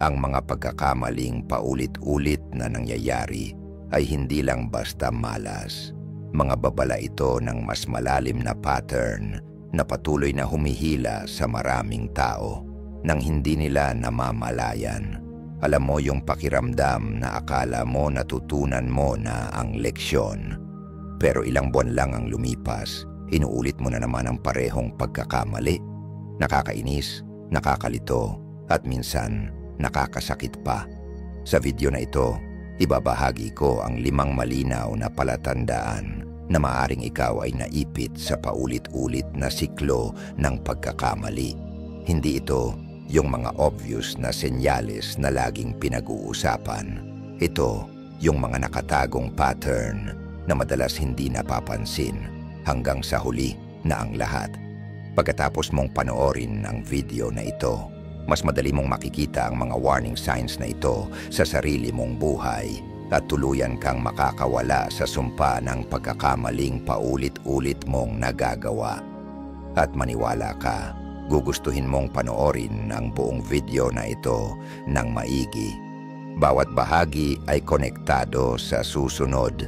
Ang mga pagkakamaling paulit-ulit na nangyayari ay hindi lang basta malas. Mga babala ito ng mas malalim na pattern na patuloy na humihila sa maraming tao nang hindi nila namamalayan. Alam mo yung pakiramdam na akala mo natutunan mo na ang leksyon. Pero ilang buwan lang ang lumipas, inuulit mo na naman ang parehong pagkakamali. Nakakainis, nakakalito, at minsan nakakasakit pa. Sa video na ito, ibabahagi ko ang 5 malinaw na palatandaan na maaring ikaw ay naipit sa paulit-ulit na siklo ng pagkakamali. Hindi ito yung mga obvious na senyales na laging pinag-uusapan. Ito yung mga nakatagong pattern na madalas hindi napapansin hanggang sa huli na ang lahat. Pagkatapos mong panoorin ang video na ito, mas madali mong makikita ang mga warning signs na ito sa sarili mong buhay at tuluyan kang makakawala sa sumpa ng pagkakamaling paulit-ulit mong nagagawa. At maniwala ka, gugustuhin mong panoorin ang buong video na ito ng maigi. Bawat bahagi ay konektado sa susunod.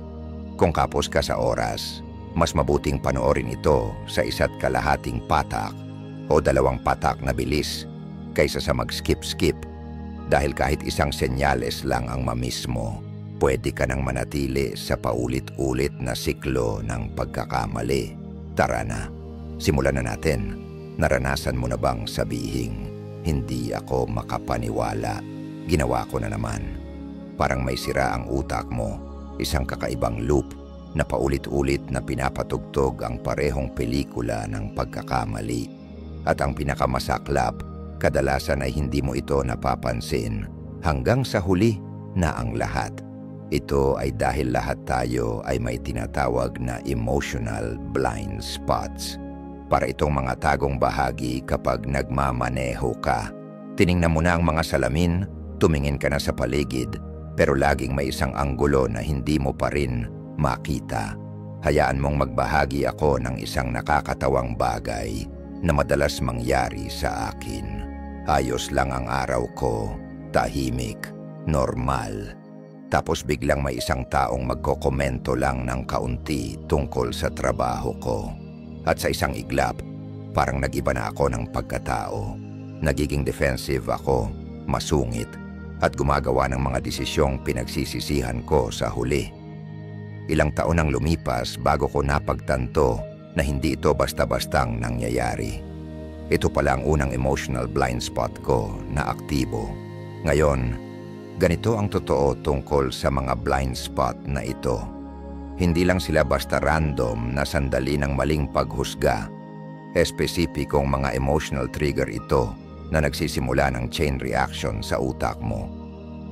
Kung kapos ka sa oras, mas mabuting panoorin ito sa 1.5 patak o 2 patak na bilis kaysa sa mag-skip-skip. Dahil kahit isang senyales lang ang mamiss mo, pwede ka nang manatili sa paulit-ulit na siklo ng pagkakamali. Tara na, simulan na natin. Naranasan mo na bang sabihing, hindi ako makapaniwala? Ginawa ko na naman. Parang may sira ang utak mo, isang kakaibang loop na paulit-ulit na pinapatugtog ang parehong pelikula ng pagkakamali. At ang pinakamasaklap, kadalasan ay hindi mo ito napapansin hanggang sa huli na ang lahat. Ito ay dahil lahat tayo ay may tinatawag na emotional blind spots. Para itong mga tagong bahagi kapag nagmamaneho ka. Tiningnan mo na ang mga salamin, tumingin ka na sa paligid, pero laging may isang anggulo na hindi mo pa rin makita. Hayaan mong magbahagi ako ng isang nakakatawang bagay na madalas mangyari sa akin. Ayos lang ang araw ko, tahimik, normal. Tapos biglang may isang taong magkokomento lang ng kaunti tungkol sa trabaho ko. At sa isang iglap, parang nag-iba na ako ng pagkatao. Nagiging defensive ako, masungit, at gumagawa ng mga desisyong pinagsisisihan ko sa huli. Ilang taon ang lumipas bago ko napagtanto na hindi ito basta-bastang nangyayari. Ito pala ang unang emotional blind spot ko na aktibo. Ngayon, ganito ang totoo tungkol sa mga blind spot na ito. Hindi lang sila basta random na sandali ng maling paghusga. Espesipikong mga emotional trigger ito na nagsisimula ng chain reaction sa utak mo.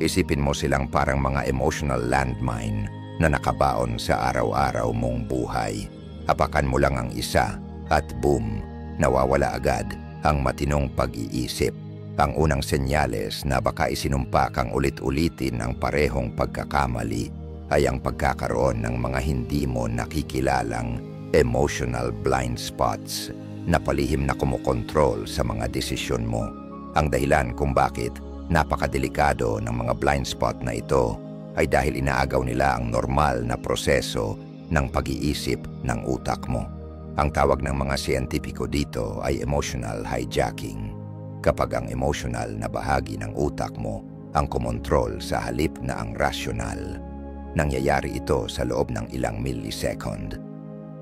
Isipin mo silang parang mga emotional landmine na nakabaon sa araw-araw mong buhay. Hapakan mo lang ang isa at boom, nawawala agad ang matinong pag-iisip. Ang unang senyales na baka isinumpa kang ulit-ulitin ang parehong pagkakamali ay ang pagkakaroon ng mga hindi mo nakikilalang emotional blind spots na palihim na kumokontrol sa mga desisyon mo. Ang dahilan kung bakit napakadelikado ng mga blind spot na ito ay dahil inaagaw nila ang normal na proseso ng pag-iisip ng utak mo. Ang tawag ng mga siyentipiko dito ay emotional hijacking. Kapag ang emotional na bahagi ng utak mo ang kumontrol sa halip na ang rasyonal, nangyayari ito sa loob ng ilang millisecond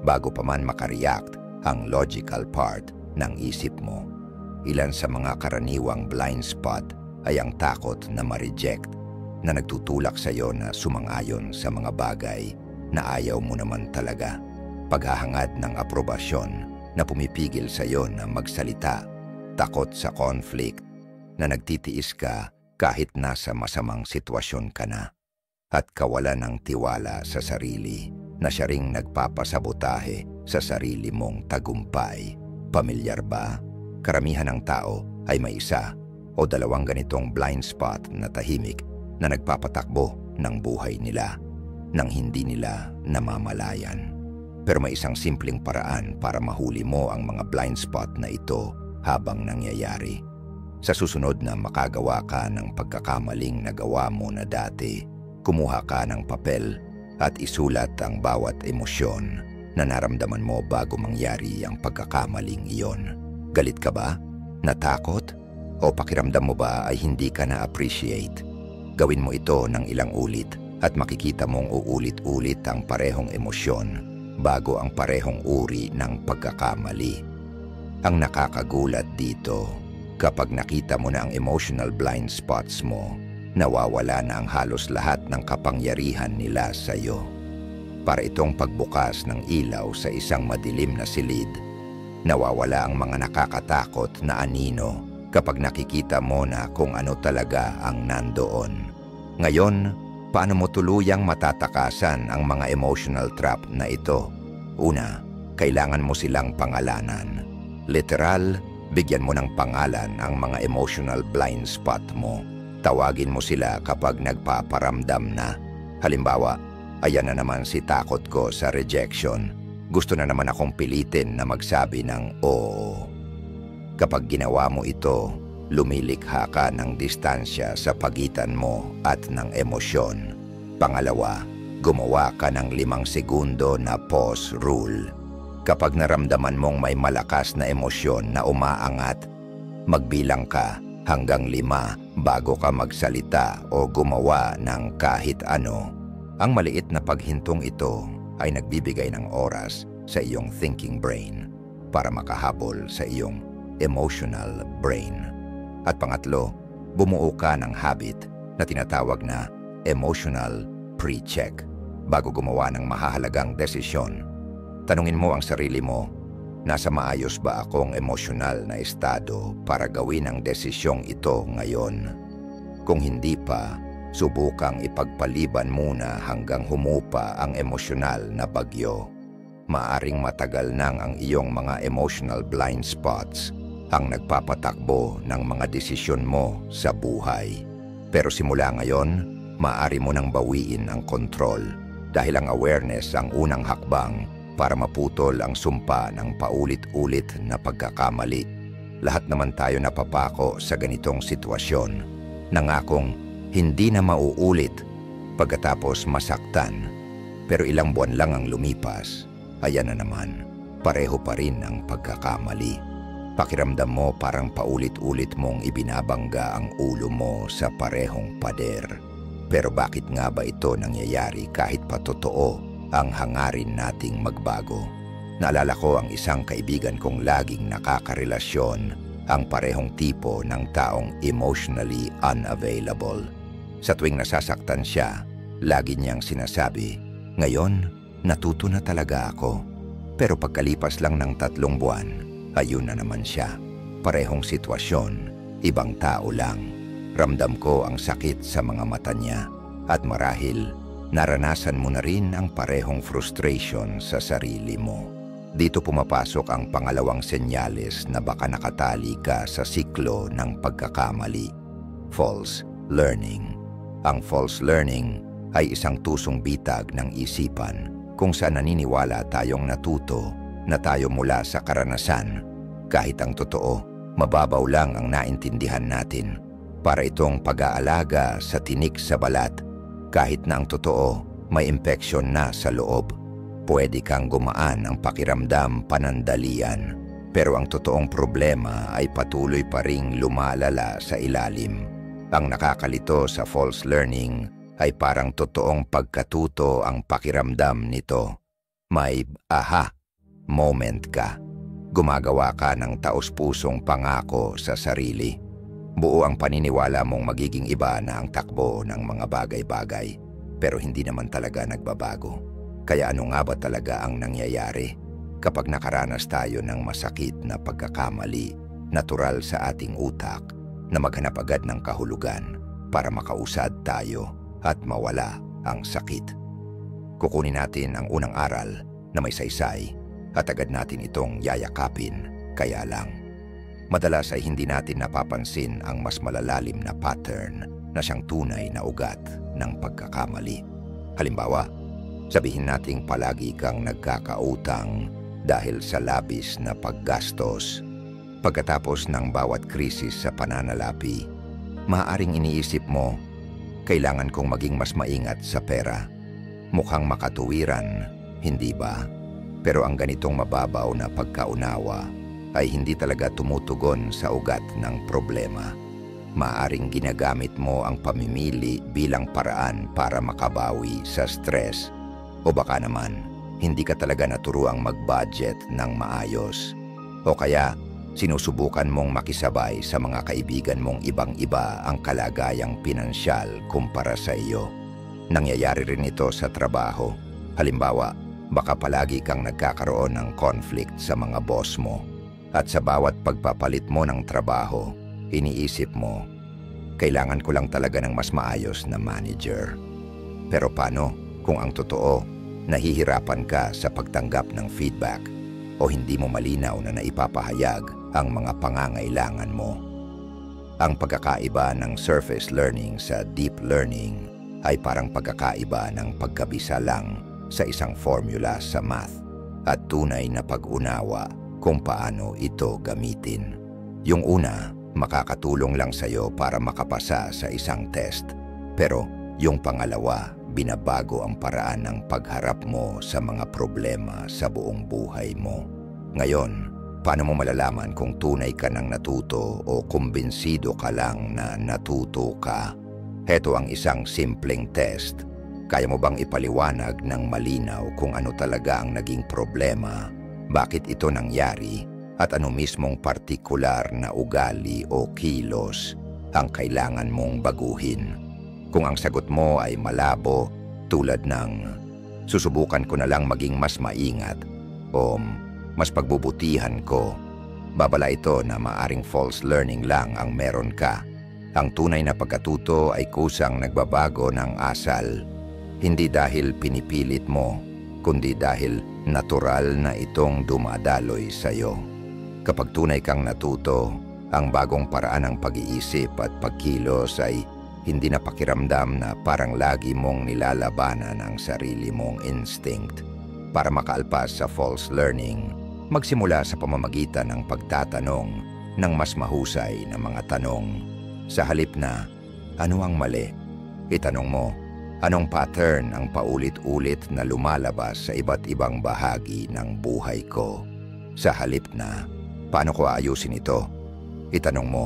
bago pa man makareact ang logical part ng isip mo. Ilan sa mga karaniwang blind spot ay ang takot na ma-reject na nagtutulak sa iyo na sumang-ayon sa mga bagay na ayaw mo naman talaga. Paghahangad ng aprobasyon na pumipigil sa iyo na magsalita. Takot sa conflict na nagtitiis ka kahit nasa masamang sitwasyon ka na. At kawalan ng tiwala sa sarili na siya ring nagpapasabotahe sa sarili mong tagumpay. Pamilyar ba? Karamihan ng tao ay may isa o dalawang ganitong blind spot na tahimik na nagpapatakbo ng buhay nila nang hindi nila namamalayan. Pero may isang simpleng paraan para mahuli mo ang mga blind spot na ito habang nangyayari. Sa susunod na makagawa ka ng pagkakamaling nagawa mo na dati, kumuha ka ng papel at isulat ang bawat emosyon na naramdaman mo bago mangyari ang pagkakamaling iyon. Galit ka ba? Natakot? O pakiramdam mo ba ay hindi ka na-appreciate? Gawin mo ito ng ilang ulit at makikita mong uulit-ulit ang parehong emosyon bago ang parehong uri ng pagkakamali. Ang nakakagulat dito, kapag nakita mo na ang emotional blind spots mo, nawawala na ang halos lahat ng kapangyarihan nila sa iyo. Para itong pagbukas ng ilaw sa isang madilim na silid. Nawawala ang mga nakakatakot na anino kapag nakikita mo na kung ano talaga ang nandoon. Ngayon, paano mo tuluyang matatakasan ang mga emotional trap na ito? Una, kailangan mo silang pangalanan. Literal, bigyan mo ng pangalan ang mga emotional blind spot mo. Tawagin mo sila kapag nagpaparamdam na. Halimbawa, ayan na naman si takot ko sa rejection. Gusto na naman akong pilitin na magsabi ng oo. Kapag ginawa mo ito, lumilikha ka ng distansya sa pagitan mo at ng emosyon. Pangalawa, gumawa ka ng 5 segundo na pause rule. Kapag naramdaman mong may malakas na emosyon na umaangat, magbilang ka hanggang 5 bago ka magsalita o gumawa ng kahit ano. Ang maliit na paghintong ito ay nagbibigay ng oras sa iyong thinking brain para makahabol sa iyong emotional brain. At pangatlo, bumuo ka ng habit na tinatawag na emotional pre-check bago gumawa ng mahahalagang desisyon. Tanungin mo ang sarili mo, nasa maayos ba akong emosyonal na estado para gawin ang desisyong ito ngayon? Kung hindi pa, subukang ipagpaliban muna hanggang humupa ang emosyonal na bagyo. Maaring matagal nang ang iyong mga emotional blind spots ang nagpapatakbo ng mga desisyon mo sa buhay. Pero simula ngayon, maaari mo nang bawiin ang kontrol dahil ang awareness ang unang hakbang para maputol ang sumpa ng paulit-ulit na pagkakamali. Lahat naman tayo napapako sa ganitong sitwasyon. Nangakong hindi na mauulit pagkatapos masaktan. Pero ilang buwan lang ang lumipas, ayan na naman, pareho pa rin ang pagkakamali. Pakiramdam mo parang paulit-ulit mong ibinabangga ang ulo mo sa parehong pader. Pero bakit nga ba ito nangyayari kahit pa totoo ang hangarin nating magbago? Naalala ko ang isang kaibigan kong laging nakakarelasyon ang parehong tipo ng taong emotionally unavailable. Sa tuwing nasasaktan siya, lagi niyang sinasabi, "Ngayon, natuto na talaga ako." Pero pagkalipas lang ng 3 buwan, ayun na naman siya. Parehong sitwasyon, ibang tao lang. Ramdam ko ang sakit sa mga mata niya at marahil naranasan mo na rin ang parehong frustration sa sarili mo. Dito pumapasok ang pangalawang senyales na baka nakatali ka sa siklo ng pagkakamali. False learning. Ang false learning ay isang tusong bitag ng isipan kung saan naniniwala tayong natuto na tayo mula sa karanasan. Kahit ang totoo, mababaw lang ang naintindihan natin. Para itong pag-aalaga sa tinik sa balat, kahit na ang totoo may impeksyon na sa loob. Pwede kang gumaan ang pakiramdam panandalian, pero ang totoong problema ay patuloy pa ring lumalala sa ilalim. Ang nakakalito sa false learning ay parang totoong pagkatuto ang pakiramdam nito. May aha moment ka. Gumagawa ka ng taos-pusong pangako sa sarili. Buo ang paniniwala mong magiging iba na ang takbo ng mga bagay-bagay, pero hindi naman talaga nagbabago. Kaya ano nga ba talaga ang nangyayari? Kapag nakaranas tayo ng masakit na pagkakamali, natural sa ating utak na maghanap agad ng kahulugan para makausad tayo at mawala ang sakit. Kukunin natin ang unang aral na may saysay at agad natin itong yayakapin. Kaya lang, madalas ay hindi natin napapansin ang mas malalalim na pattern na siyang tunay na ugat ng pagkakamali. Halimbawa, sabihin nating palagi kang nagkakautang dahil sa labis na paggastos. Pagkatapos ng bawat krisis sa pananalapi, maaaring iniisip mo, kailangan kong maging mas maingat sa pera. Mukhang makatuwiran, hindi ba? Pero ang ganitong mababaw na pagkaunawa ay hindi talaga tumutugon sa ugat ng problema. Maaaring ginagamit mo ang pamimili bilang paraan para makabawi sa stress. O baka naman, hindi ka talaga naturuang mag-budget ng maayos. O kaya, sinusubukan mong makisabay sa mga kaibigan mong ibang-iba ang kalagayang pinansyal kumpara sa iyo. Nangyayari rin ito sa trabaho. Halimbawa, baka palagi kang nagkakaroon ng conflict sa mga boss mo. At sa bawat pagpapalit mo ng trabaho, iniisip mo, kailangan ko lang talaga ng mas maayos na manager. Pero paano kung ang totoo, nahihirapan ka sa pagtanggap ng feedback o hindi mo malinaw na naipapahayag ang mga pangangailangan mo? Ang pagkakaiba ng surface learning sa deep learning ay parang pagkakaiba ng pagkabisa lang sa isang formula sa math at tunay na pag-unawa kung paano ito gamitin. Yung una, makakatulong lang sa'yo para makapasa sa isang test. Pero yung pangalawa, binabago ang paraan ng pagharap mo sa mga problema sa buong buhay mo. Ngayon, paano mo malalaman kung tunay ka nang natuto o kumbinsido ka lang na natuto ka? Heto ang isang simpleng test. Kaya mo bang ipaliwanag ng malinaw kung ano talaga ang naging problema, bakit ito nangyari, at ano mismong partikular na ugali o kilos ang kailangan mong baguhin? Kung ang sagot mo ay malabo, tulad ng susubukan ko na lang maging mas maingat o mas pagbubutihan ko, babala ito na maaring false learning lang ang meron ka. Ang tunay na pagkatuto ay kusang nagbabago ng asal, hindi dahil pinipilit mo, kundi dahil natural na itong dumadaloy sa'yo. Kapag tunay kang natuto, ang bagong paraan ng pag-iisip at pagkilos ay hindi na pakiramdam na parang lagi mong nilalabanan ang sarili mong instinct. Para makaalpas sa false learning, magsimula sa pamamagitan ng pagtatanong ng mas mahusay na mga tanong. Sa halip na, ano ang mali? Itanong mo, anong pattern ang paulit-ulit na lumalabas sa iba't ibang bahagi ng buhay ko? Sa halip na, paano ko aayusin ito? Itanong mo,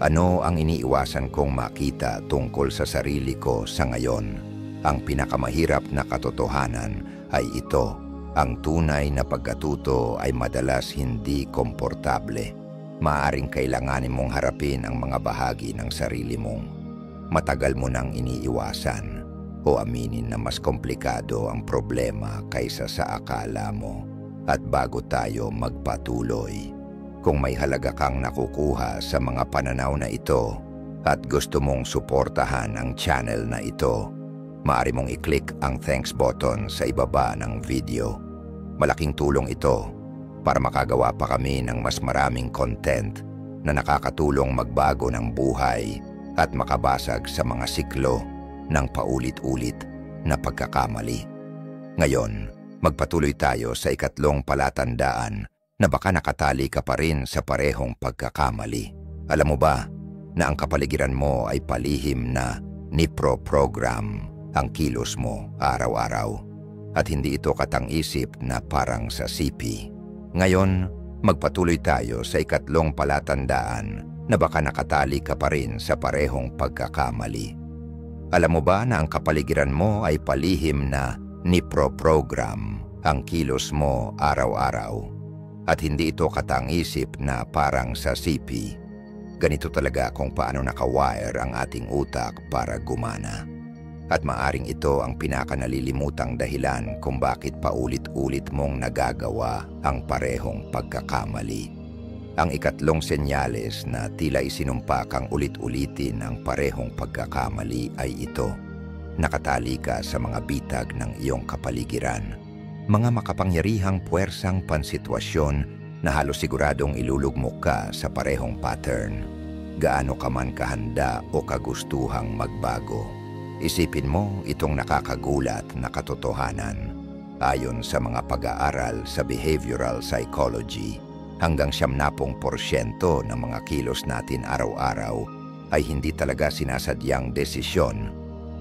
ano ang iniiwasan kong makita tungkol sa sarili ko sa ngayon? Ang pinakamahirap na katotohanan ay ito, ang tunay na pagkatuto ay madalas hindi komportable. Maaaring kailanganin mong harapin ang mga bahagi ng sarili mong matagal mo nang iniiwasan o aminin na mas komplikado ang problema kaysa sa akala mo. At bago tayo magpatuloy, kung may halaga kang nakukuha sa mga pananaw na ito at gusto mong suportahan ang channel na ito, maaari mong i-click ang thanks button sa ibaba ng video. Malaking tulong ito para makagawa pa kami ng mas maraming content na nakakatulong magbago ng buhay at makabasag sa mga siklo ng paulit-ulit na pagkakamali. Ngayon, magpatuloy tayo sa ikatlong palatandaan na baka nakatali ka pa rin sa parehong pagkakamali. Alam mo ba na ang kapaligiran mo ay palihim na niproprogram ang kilos mo araw-araw at hindi ito katang-isip na parang sa CP. Ngayon, magpatuloy tayo sa ikatlong palatandaan na baka nakatali ka pa rin sa parehong pagkakamali. Alam mo ba na ang kapaligiran mo ay palihim na niproprogram ang kilos mo araw-araw at hindi ito katang-isip na parang sa CP? Ganito talaga kung paano nakawire ang ating utak para gumana. At maaring ito ang pinakanalilimutang dahilan kung bakit paulit-ulit mong nagagawa ang parehong pagkakamali. Ang ikatlong senyales na tila isinumpa kang ulit-ulitin ang parehong pagkakamali ay ito. Nakatali ka sa mga bitag ng iyong kapaligiran. Mga makapangyarihang puwersang pansitwasyon na halos siguradong ilulugmok ka sa parehong pattern. Gaano ka man kahanda o kagustuhang magbago. Isipin mo itong nakakagulat na katotohanan. Ayon sa mga pag-aaral sa behavioral psychology, hanggang 70% ng mga kilos natin araw-araw ay hindi talaga sinasadyang desisyon.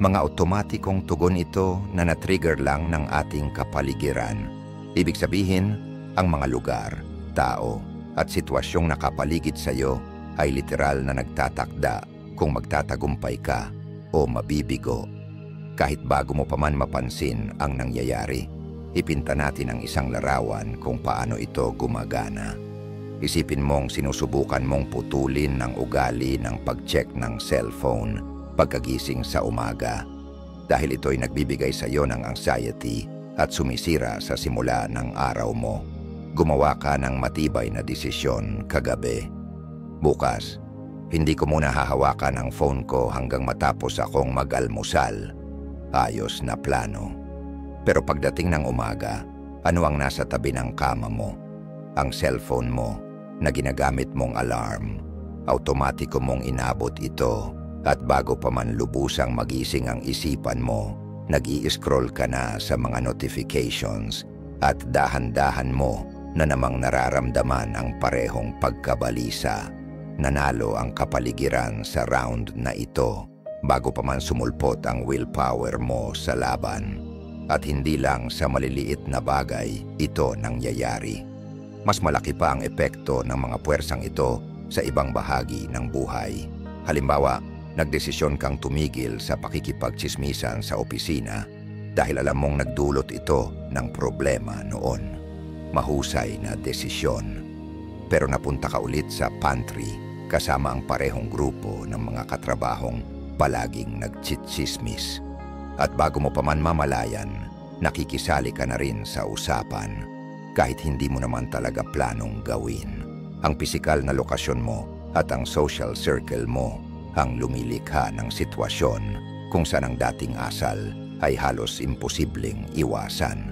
Mga otomatikong tugon ito na na-trigger lang ng ating kapaligiran. Ibig sabihin, ang mga lugar, tao, at sitwasyong nakapaligid sa iyo ay literal na nagtatakda kung magtatagumpay ka o mabibigo. Kahit bago mo pa man mapansin ang nangyayari, ipinta natin ang isang larawan kung paano ito gumagana. Isipin mong sinusubukan mong putulin ng ugali ng pag-check ng cellphone pagkagising sa umaga dahil ito'y nagbibigay sa iyo ng anxiety at sumisira sa simula ng araw mo. Gumawa ka ng matibay na desisyon kagabi. Bukas, hindi ko muna hahawakan ang phone ko hanggang matapos akong mag-almusal. Ayos na plano. Pero pagdating ng umaga, ano ang nasa tabi ng kama mo? Ang cellphone mo na ginagamit mong alarm. Automatiko mong inabot ito at bago pa man lubusang magising ang isipan mo, nag-i-scroll ka na sa mga notifications at dahan-dahan mo na namang nararamdaman ang parehong pagkabalisa. Nanalo ang kapaligiran sa round na ito bago pa man sumulpot ang willpower mo sa laban. At hindi lang sa maliliit na bagay ito nangyayari. Mas malaki pa ang epekto ng mga puwersang ito sa ibang bahagi ng buhay. Halimbawa, nagdesisyon kang tumigil sa pakikipagtsismisan sa opisina dahil alam mong nagdulot ito ng problema noon. Mahusay na desisyon. Pero napunta ka ulit sa pantry kasama ang parehong grupo ng mga katrabahong palaging nagtsitsismis. At bago mo pa man mamalayan, nakikisali ka na rin sa usapan kahit hindi mo naman talaga planong gawin. Ang pisikal na lokasyon mo at ang social circle mo ang lumilikha ng sitwasyon kung saan ang dating asal ay halos imposibleng iwasan.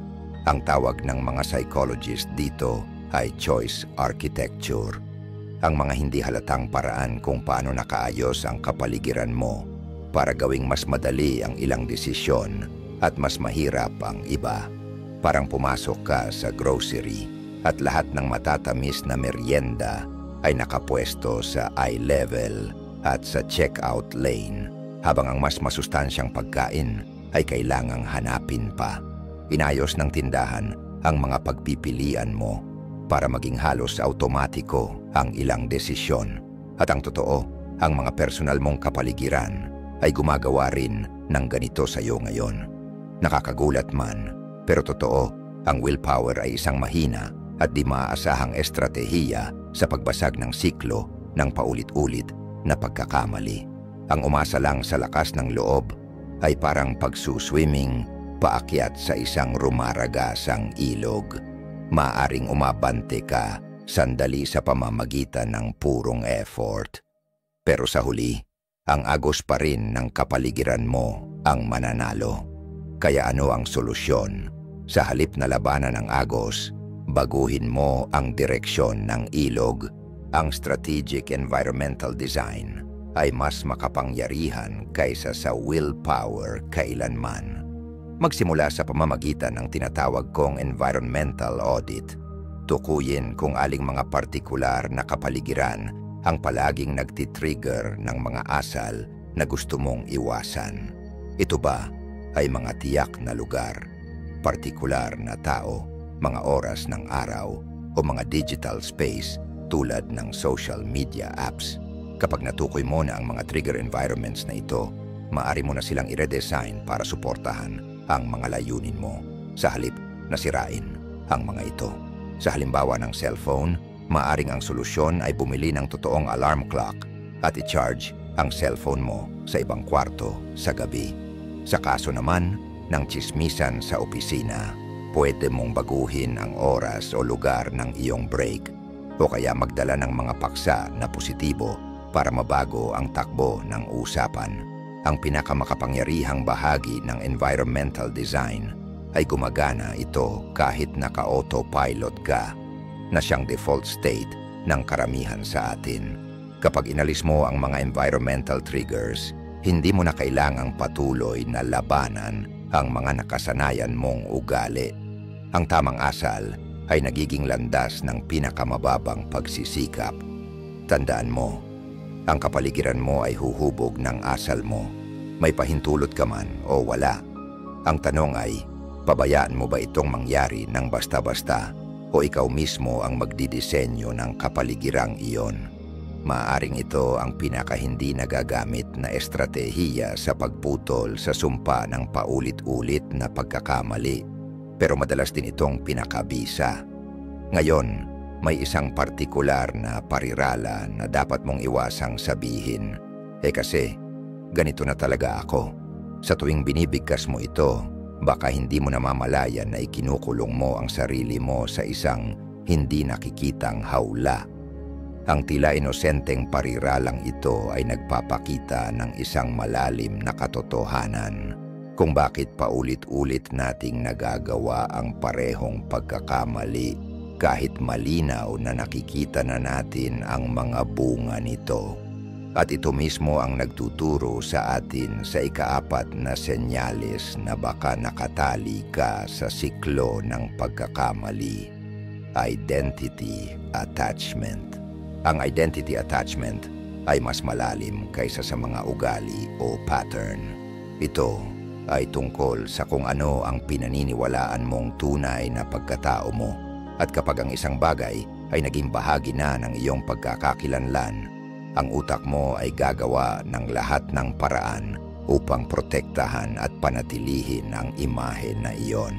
Ang tawag ng mga psychologist dito ay choice architecture. Ang mga hindi halatang paraan kung paano nakaayos ang kapaligiran mo para gawing mas madali ang ilang desisyon at mas mahirap ang iba. Parang pumasok ka sa grocery at lahat ng matatamis na merienda ay nakapwesto sa eye level at sa checkout lane, habang ang mas masustansyang pagkain ay kailangang hanapin pa. Inayos ng tindahan ang mga pagpipilian mo para maging halos automatiko ang ilang desisyon. At ang totoo, ang mga personal mong kapaligiran ay gumagawa rin ng ganito sa iyo ngayon. Nakakagulat man, pero totoo, ang willpower ay isang mahina at di maaasahang estratehiya sa pagbasag ng siklo ng paulit-ulit na pagkakamali. Ang umasa lang sa lakas ng loob ay parang pagsuswimming paakyat sa isang rumaragasang ilog. Maaring umabante ka sandali sa pamamagitan ng purong effort. Pero sa huli, ang agos pa rin ng kapaligiran mo ang mananalo. Kaya ano ang solusyon? Sa halip na labanan ng agos, baguhin mo ang direksyon ng ilog. Ang strategic environmental design ay mas makapangyarihan kaysa sa willpower kailanman. Magsimula sa pamamagitan ng tinatawag kong environmental audit. Tukuyin kung aling mga partikular na kapaligiran ang palaging nagtitrigger ng mga asal na gusto mong iwasan. Ito ba ay mga tiyak na lugar, partikular na tao, mga oras ng araw, o mga digital space tulad ng social media apps? Kapag natukoy mo na ang mga trigger environments na ito, maaari mo na silang i-redesign para suportahan ang mga layunin mo sa halip na sirain ang mga ito. Sa halimbawa ng cellphone, maaring ang solusyon ay bumili ng totoong alarm clock at i-charge ang cellphone mo sa ibang kwarto sa gabi. Sa kaso naman ng tsismisan sa opisina, pwede mong baguhin ang oras o lugar ng iyong break o kaya magdala ng mga paksa na positibo para mabago ang takbo ng usapan. Ang pinakamakapangyarihang bahagi ng environmental design ay gumagana ito kahit naka-autopilot ka, na siyang default state ng karamihan sa atin. Kapag inalis mo ang mga environmental triggers, hindi mo na kailangang patuloy na labanan ang mga nakasanayan mong ugali. Ang tamang asal ay nagiging landas ng pinakamababang pagsisikap. Tandaan mo, ang kapaligiran mo ay huhubog ng asal mo. May pahintulot ka man o wala. Ang tanong ay, pabayaan mo ba itong mangyari ng basta-basta o ikaw mismo ang magdidisenyo ng kapaligirang iyon? Maaaring ito ang pinakahindi nagagamit na estratehiya sa pagputol sa sumpa ng paulit-ulit na pagkakamali. Pero madalas din itong pinakabisa. Ngayon, may isang partikular na parirala na dapat mong iwasang sabihin. Kasi, ganito na talaga ako. Sa tuwing binibigkas mo ito, baka hindi mo namamalayan na ikinukulong mo ang sarili mo sa isang hindi nakikitang hawla. Ang tila inosenteng pariralang ito ay nagpapakita ng isang malalim na katotohanan kung bakit paulit-ulit nating nagagawa ang parehong pagkakamali kahit malinaw na nakikita na natin ang mga bunga nito. At ito mismo ang nagtuturo sa atin sa ika-4 na senyales na baka nakatali ka sa siklo ng pagkakamali. Identity attachment. Ang identity attachment ay mas malalim kaysa sa mga ugali o pattern. Ito ay tungkol sa kung ano ang pinaniniwalaan mong tunay na pagkatao mo. At kapag ang isang bagay ay naging bahagi na ng iyong pagkakakilanlan, ang utak mo ay gagawa ng lahat ng paraan upang protektahan at panatilihin ang imahe na iyon.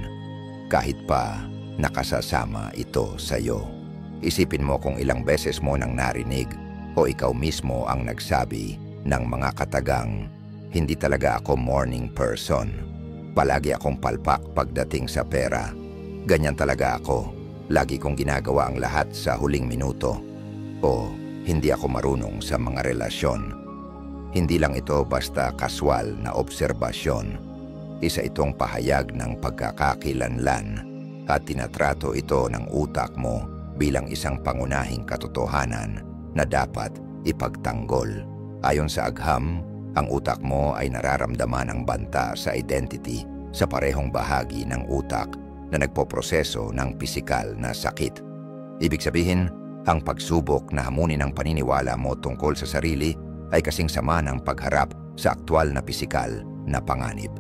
Kahit pa nakasasama ito sa iyo. Isipin mo kung ilang beses mo nang narinig o ikaw mismo ang nagsabi ng mga katagang, "Hindi talaga ako morning person. Palagi akong palpak pagdating sa pera. Ganyan talaga ako. Lagi kong ginagawa ang lahat sa huling minuto." O, "Hindi ako marunong sa mga relasyon." Hindi lang ito basta kaswal na obserbasyon. Isa itong pahayag ng pagkakakilanlan at tinatrato ito ng utak mo bilang isang pangunahing katotohanan na dapat ipagtanggol. Ayon sa agham, ang utak mo ay nararamdaman ang banta sa identity sa parehong bahagi ng utak na nagpoproseso ng pisikal na sakit. Ibig sabihin, ang pagsubok na hamunin ang paniniwala mo tungkol sa sarili ay kasing sama ng pagharap sa aktwal na pisikal na panganib.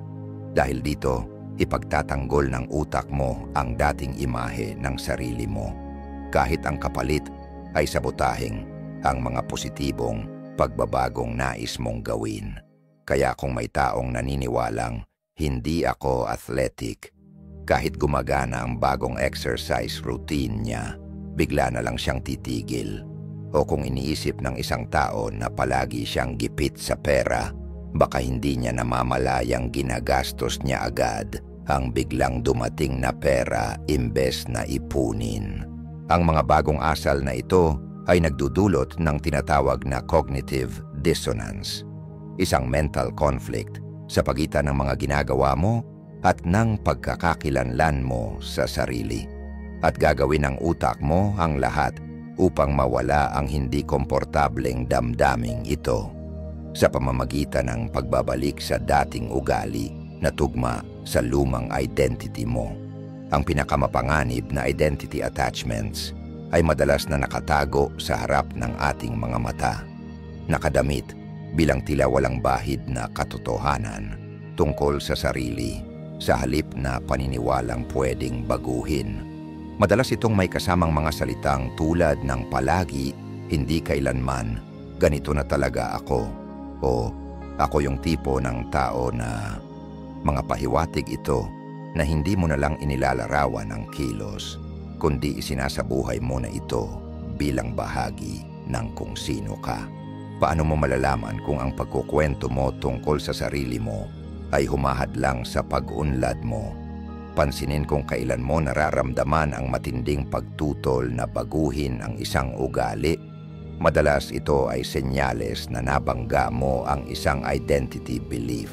Dahil dito, ipagtatanggol ng utak mo ang dating imahe ng sarili mo. Kahit ang kapalit ay sabotaheng ang mga positibong pagbabagong nais mong gawin. Kaya kung may taong naniniwalang, "Hindi ako athletic," kahit gumagana ang bagong exercise routine niya, bigla na lang siyang titigil. O kung iniisip ng isang tao na palagi siyang gipit sa pera, baka hindi niya namamalayang ginagastos niya agad ang biglang dumating na pera imbes na ipunin. Ang mga bagong asal na ito ay nagdudulot ng tinatawag na cognitive dissonance, isang mental conflict sa pagitan ng mga ginagawa mo at ng pagkakakilanlan mo sa sarili. At gagawin ng utak mo ang lahat upang mawala ang hindi komportableng damdaming ito sa pamamagitan ng pagbabalik sa dating ugali na tugma sa lumang identity mo. Ang pinakamapanganib na identity attachments ay madalas na nakatago sa harap ng ating mga mata, nakadamit bilang tila walang bahid na katotohanan tungkol sa sarili sa halip na paniniwalang pwedeng baguhin. Madalas itong may kasamang mga salitang tulad ng palagi, "Hindi kailanman, ganito na talaga ako," o "Ako yung tipo ng tao na..." Mga pahiwatig ito na hindi mo na lang inilalarawan ng kilos, kundi isinasabuhay mo na ito bilang bahagi ng kung sino ka. Paano mo malalaman kung ang pagkukwento mo tungkol sa sarili mo ay humahadlang sa pag-unlad mo? Pansinin kung kailan mo nararamdaman ang matinding pagtutol na baguhin ang isang ugali. Madalas ito ay senyales na nabangga mo ang isang identity belief.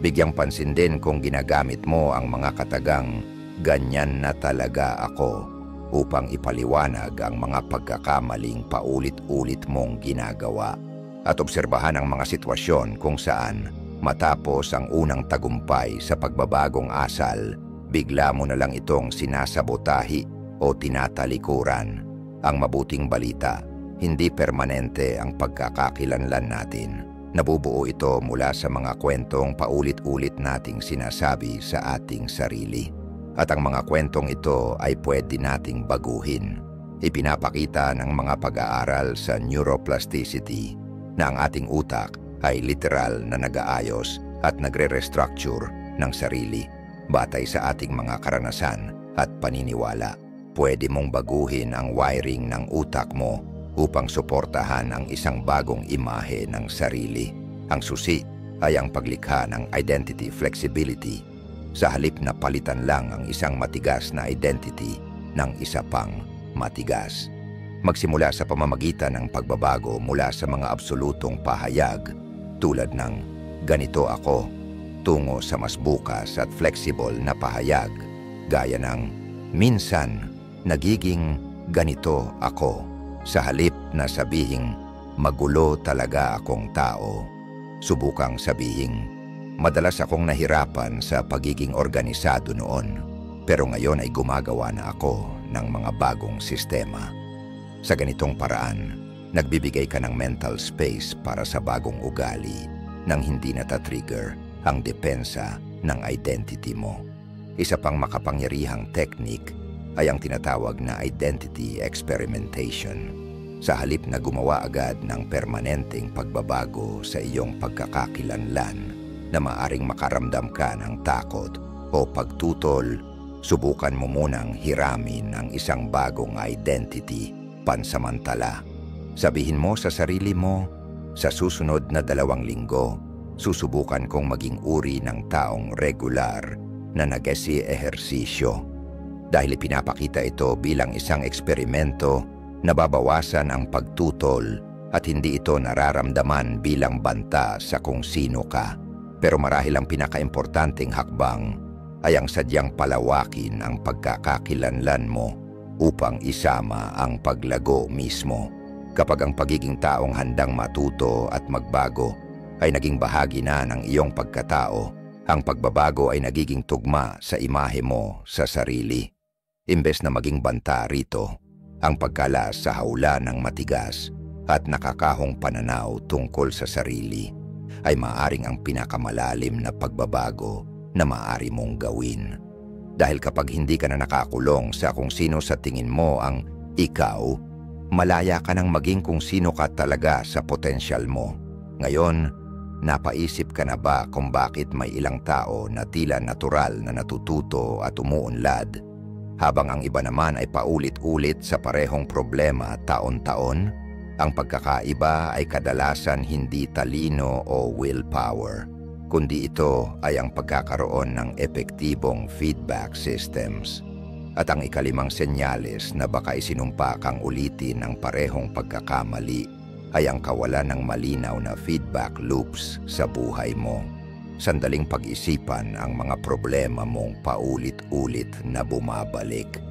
Bigyang pansin din kung ginagamit mo ang mga katagang, "Ganyan na talaga ako," upang ipaliwanag ang mga pagkakamaling paulit-ulit mong ginagawa. At obserbahan ang mga sitwasyon kung saan, matapos ang unang tagumpay sa pagbabagong asal, bigla mo na lang itong sinasabotahi o tinatalikuran. Ang mabuting balita, hindi permanente ang pagkakakilanlan natin. Nabubuo ito mula sa mga kwentong paulit-ulit nating sinasabi sa ating sarili. At ang mga kwentong ito ay pwede nating baguhin. Ipinapakita ng mga pag-aaral sa neuroplasticity na ang ating utak ay literal na nag-aayos at nagre-restructure ng sarili batay sa ating mga karanasan at paniniwala. Pwede mong baguhin ang wiring ng utak mo upang suportahan ang isang bagong imahe ng sarili. Ang susi ay ang paglikha ng identity flexibility sa halip na palitan lang ang isang matigas na identity ng isa pang matigas. Magsimula sa pamamagitan ng pagbabago mula sa mga absolutong pahayag tulad ng ganito ako tungo sa mas bukas at flexible na pahayag gaya ng minsan nagiging ganito ako sa halip na sabihing magulo talaga akong tao. Subukang sabihing madalas akong nahirapan sa pagiging organisado noon pero ngayon ay gumagawa na ako ng mga bagong sistema. Sa ganitong paraan, nagbibigay ka ng mental space para sa bagong ugali nang hindi natatrigger ang depensa ng identity mo. Isa pang makapangyarihang technique ay ang tinatawag na identity experimentation. Sa halip na gumawa agad ng permanenteng pagbabago sa iyong pagkakakilanlan na maaring makaramdam ka ng takot o pagtutol, subukan mo munang hiramin ang isang bagong identity pansamantala. Sabihin mo sa sarili mo, sa susunod na 2 linggo, susubukan kong maging uri ng taong regular na nag-ehersisyo. Dahil ipinapakita ito bilang isang eksperimento, nababawasan ang pagtutol at hindi ito nararamdaman bilang banta sa kung sino ka. Pero marahil ang pinakaimportanteng hakbang ay ang sadyang palawakin ang pagkakakilanlan mo upang isama ang paglago mismo. Kapag ang pagiging taong handang matuto at magbago ay naging bahagi na ng iyong pagkatao, ang pagbabago ay nagiging tugma sa imahe mo sa sarili. Imbes na maging banta rito, ang pagkalas sa hawla ng matigas at nakakahong pananaw tungkol sa sarili ay maaring ang pinakamalalim na pagbabago na maaari mong gawin. Dahil kapag hindi ka na nakakulong sa kung sino sa tingin mo ang ikaw, malaya ka nang maging kung sino ka talaga sa potensyal mo. Ngayon, napaisip ka na ba kung bakit may ilang tao na tila natural na natututo at umuunlad, habang ang iba naman ay paulit-ulit sa parehong problema taon-taon? Ang pagkakaiba ay kadalasan hindi talino o willpower, kundi ito ay ang pagkakaroon ng epektibong feedback systems. At ang ikalimang senyales na baka isinumpa kang ulitin ang parehong pagkakamali ay ang kawalan ng malinaw na feedback loops sa buhay mo. Sandaling pag-isipan ang mga problema mong paulit-ulit na bumabalik.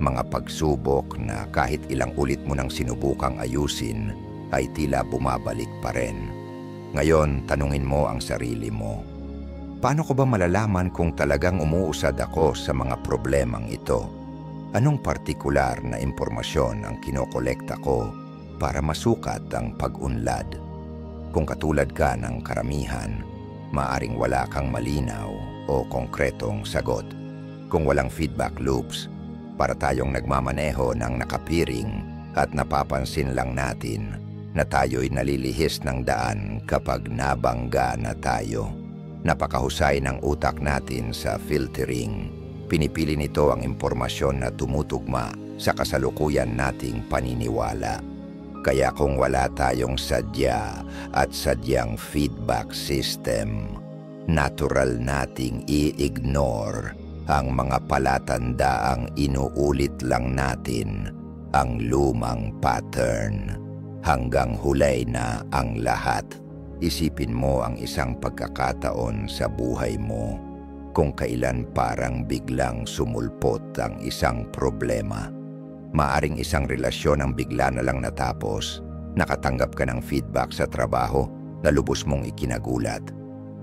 Mga pagsubok na kahit ilang ulit mo nang sinubukang ayusin ay tila bumabalik pa rin. Ngayon, tanungin mo ang sarili mo. Paano ko ba malalaman kung talagang umuusad ako sa mga problemang ito? Anong partikular na impormasyon ang kinokolekta ko para masukat ang pag-unlad? Kung katulad ka ng karamihan, maaring wala kang malinaw o konkretong sagot. Kung walang feedback loops, para tayong nagmamaneho ng nakapiring at napapansin lang natin na tayo'y nalilihis ng daan kapag nabangga na tayo. Napakahusay ng utak natin sa filtering. Pinipili nito ang impormasyon na tumutugma sa kasalukuyan nating paniniwala. Kaya kung wala tayong sadya at sadyang feedback system, natural nating i-ignore ang mga palatandaang inuulit lang natin, ang lumang pattern, hanggang hulay na ang lahat. Isipin mo ang isang pagkakataon sa buhay mo kung kailan parang biglang sumulpot ang isang problema. Maaring isang relasyon ang bigla na lang natapos, nakatanggap ka ng feedback sa trabaho na lubos mong ikinagulat,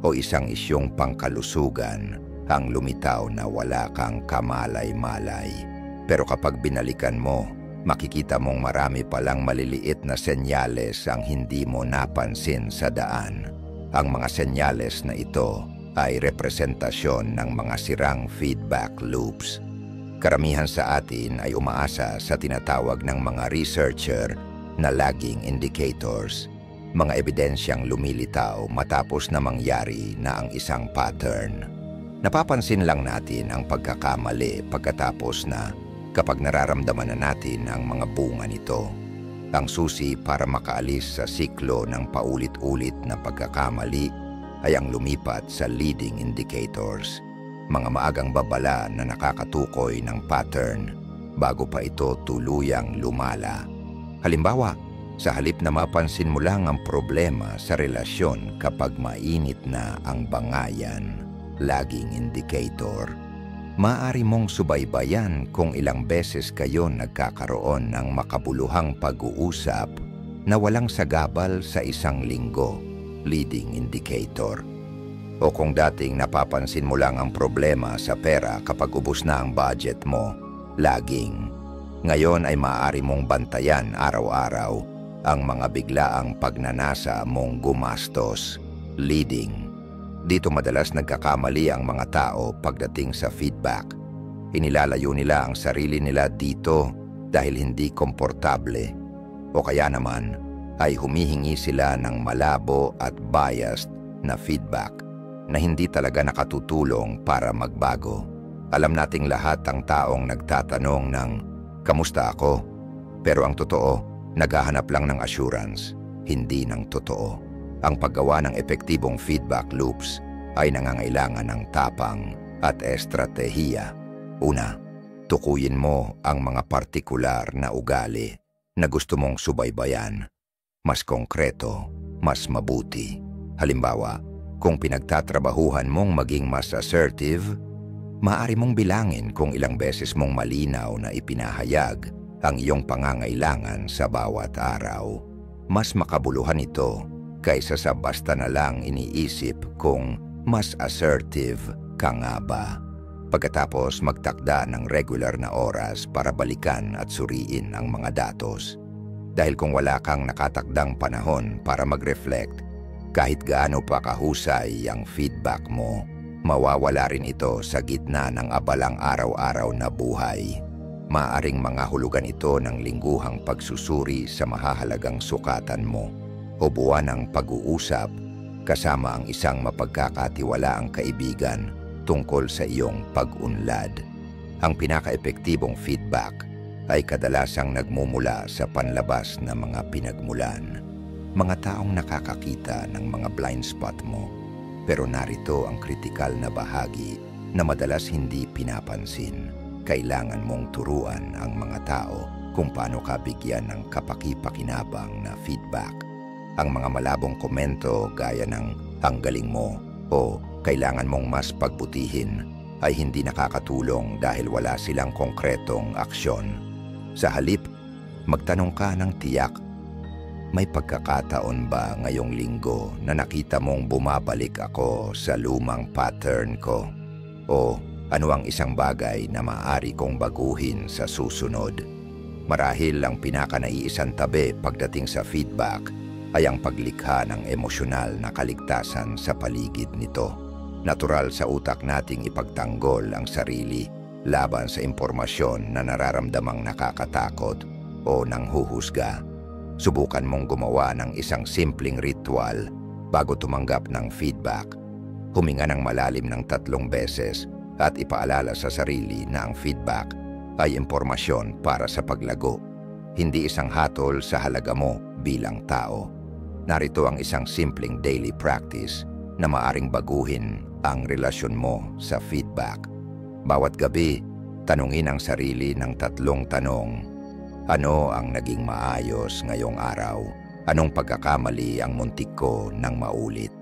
o isang isyong pangkalusugan ang lumitaw na wala kang kamalay-malay. Pero kapag binalikan mo, makikita mong marami palang maliliit na senyales ang hindi mo napansin sa daan. Ang mga senyales na ito ay representasyon ng mga sirang feedback loops. Karamihan sa atin ay umaasa sa tinatawag ng mga researcher na lagging indicators, mga ebidensyang lumilitaw matapos na mangyari na ang isang pattern. Napapansin lang natin ang pagkakamali pagkatapos na kapag nararamdaman na natin ang mga bunga nito. Ang susi para makaalis sa siklo ng paulit-ulit na pagkakamali ay ang lumipat sa leading indicators, mga maagang babala na nakakatukoy ng pattern bago pa ito tuluyang lumala. Halimbawa, sa halip na mapansin mo lang ang problema sa relasyon kapag mainit na ang bangayan, lagging indicator, maaari mong subaybayan kung ilang beses kayo nagkakaroon ng makabuluhang pag-uusap na walang sagabal sa isang linggo, leading indicator. O kung dating napapansin mo lang ang problema sa pera kapag ubos na ang budget mo, lagging. Ngayon ay maaari mong bantayan araw-araw ang mga biglaang pagnanasa mong gumastos, leading. Dito madalas nagkakamali ang mga tao pagdating sa feedback. Inilalayo nila ang sarili nila dito dahil hindi komportable. O kaya naman ay humihingi sila ng malabo at biased na feedback na hindi talaga nakatutulong para magbago. Alam nating lahat ang taong nagtatanong ng, "Kamusta ako?" Pero ang totoo, naghahanap lang ng assurance, hindi ng totoo. Ang paggawa ng epektibong feedback loops ay nangangailangan ng tapang at estratehiya. Una, tukuyin mo ang mga partikular na ugali na gusto mong subaybayan. Mas konkreto, mas mabuti. Halimbawa, kung pinagtatrabahuhan mong maging mas assertive, maaari mong bilangin kung ilang beses mong malinaw na ipinahayag ang iyong pangangailangan sa bawat araw. Mas makabuluhan ito kaysa sa basta na lang iniisip kung mas assertive ka nga ba. Pagkatapos magtakda ng regular na oras para balikan at suriin ang mga datos. Dahil kung wala kang nakatakdang panahon para mag-reflect, kahit gaano pa kahusay ang feedback mo, mawawala rin ito sa gitna ng abalang araw-araw na buhay. Maaring mga hulugan ito ng lingguhang pagsusuri sa mahahalagang sukatan mo o buwan ng pag-uusap kasama ang isang mapagkakatiwalaang kaibigan tungkol sa iyong pag-unlad. Ang pinaka-epektibong feedback ay kadalasang nagmumula sa panlabas na mga pinagmulan. Mga taong nakakakita ng mga blind spot mo, pero narito ang kritikal na bahagi na madalas hindi pinapansin. Kailangan mong turuan ang mga tao kung paano ka bigyan ng kapaki-pakinabang na feedback. Ang mga malabong komento gaya ng "ang galing mo" o "kailangan mong mas pagbutihin" ay hindi nakakatulong dahil wala silang konkretong aksyon. Sa halip, magtanong ka ng tiyak, "May pagkakataon ba ngayong linggo na nakita mong bumabalik ako sa lumang pattern ko? O ano ang isang bagay na maaari kong baguhin sa susunod?" Marahil ang pinaka-naiisang tabi pagdating sa feedback ay ang paglikha ng emosyonal na kaligtasan sa paligid nito. Natural sa utak nating ipagtanggol ang sarili laban sa impormasyon na nararamdamang nakakatakot o nanghuhusga. Subukan mong gumawa ng isang simpleng ritual bago tumanggap ng feedback. Huminga ng malalim ng 3 beses at ipaalala sa sarili na ang feedback ay impormasyon para sa paglago, hindi isang hatol sa halaga mo bilang tao. Narito ang isang simpleng daily practice na maaring baguhin ang relasyon mo sa feedback. Bawat gabi, tanungin ang sarili ng 3 tanong. Ano ang naging maayos ngayong araw? Anong pagkakamali ang muntik ko nang maulit?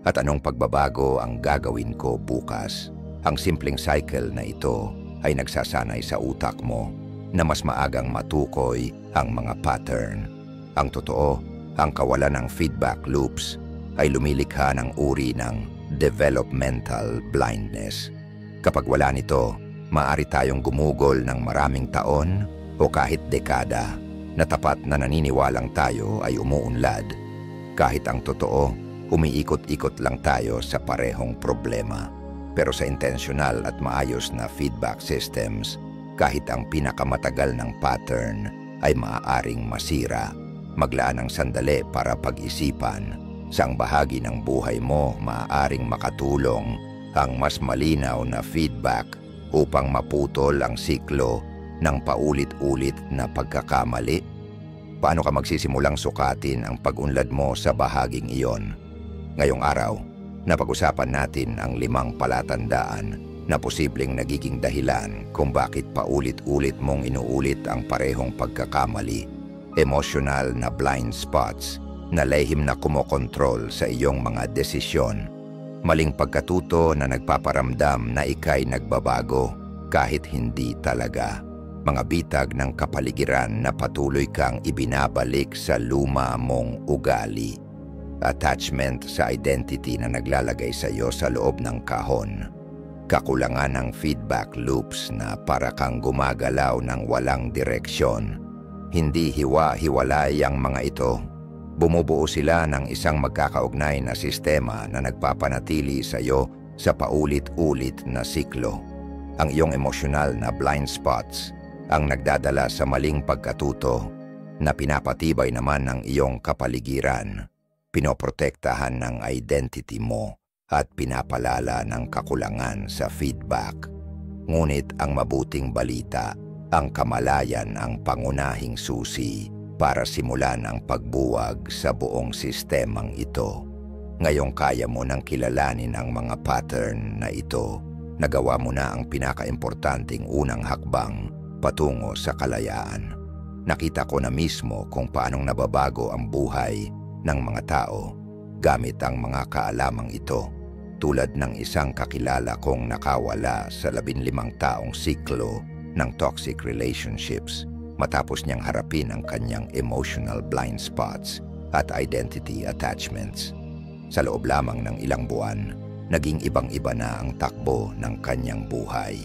At anong pagbabago ang gagawin ko bukas? Ang simpleng cycle na ito ay nagsasanay sa utak mo na mas maagang matukoy ang mga pattern. Ang totoo, ang kawalan ng feedback loops ay lumilikha ng uri ng developmental blindness. Kapag wala nito, Maaari tayong gumugol ng maraming taon o kahit dekada na tapat na naniniwalang tayo ay umuunlad. Kahit ang totoo, umiikot-ikot lang tayo sa parehong problema. Pero sa intentional at maayos na feedback systems, kahit ang pinakamatagal ng pattern ay maaaring masira. Maglaan ng sandali para pag-isipan. Saang bahagi ng buhay mo maaaring makatulong ang mas malinaw na feedback upang maputol ang siklo ng paulit-ulit na pagkakamali? Paano ka magsisimulang sukatin ang pag-unlad mo sa bahaging iyon? Ngayong araw, napag-usapan natin ang 5 palatandaan na posibleng nagiging dahilan kung bakit paulit-ulit mong inuulit ang parehong pagkakamali. Emotional na blind spots na lehim na kumokontrol sa iyong mga desisyon. Maling pagkatuto na nagpaparamdam na ika'y nagbabago kahit hindi talaga. Mga bitag ng kapaligiran na patuloy kang ibinabalik sa luma mong ugali. Attachment sa identity na naglalagay sa iyo sa loob ng kahon. Kakulangan ng feedback loops na para kang gumagalaw ng walang direksyon. Hindi hiwa-hiwalay ang mga ito. Bumubuo sila ng isang magkakaugnay na sistema na nagpapanatili sa iyo sa paulit-ulit na siklo. Ang iyong emosyonal na blind spots ang nagdadala sa maling pagkatuto na pinapatibay naman ng iyong kapaligiran, pinoprotektahan ng identity mo at pinapalala ng kakulangan sa feedback. Ngunit ang mabuting balita, ang kamalayan ang pangunahing susi para simulan ang pagbuwag sa buong sistemang ito. Ngayong kaya mo nang kilalanin ang mga pattern na ito, nagawa mo na ang pinakaimportanteng unang hakbang patungo sa kalayaan. Nakita ko na mismo kung paanong nababago ang buhay ng mga tao gamit ang mga kaalamang ito, tulad ng isang kakilala kong nakawala sa 15 taong siklo ng toxic relationships matapos niyang harapin ang kanyang emotional blind spots at identity attachments. Sa loob lamang ng ilang buwan, naging ibang-iba na ang takbo ng kanyang buhay.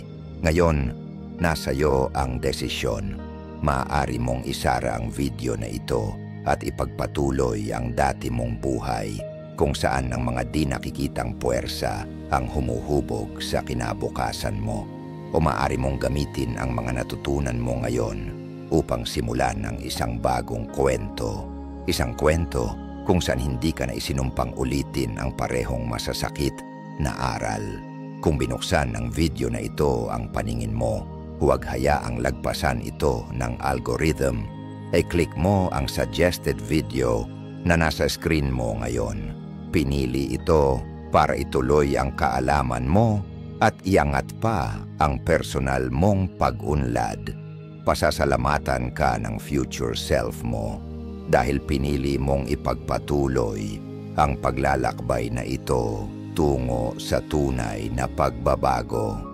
Ngayon, nasa iyo ang desisyon. Maaari mong isara ang video na ito at ipagpatuloy ang dati mong buhay kung saan ang mga di nakikitang puwersa ang humuhubog sa kinabukasan mo. O maaari mong gamitin ang mga natutunan mo ngayon upang simulan ng isang bagong kwento. Isang kwento kung saan hindi ka na isinumpang ulitin ang parehong masasakit na aral. Kung binuksan ng video na ito ang paningin mo, huwag hayaang lagpasan ito ng algorithm. I-click mo ang suggested video na nasa screen mo ngayon. Pinili ito para ituloy ang kaalaman mo at iangat pa ang personal mong pag-unlad. Pasasalamatan ka ng future self mo dahil pinili mong ipagpatuloy ang paglalakbay na ito tungo sa tunay na pagbabago.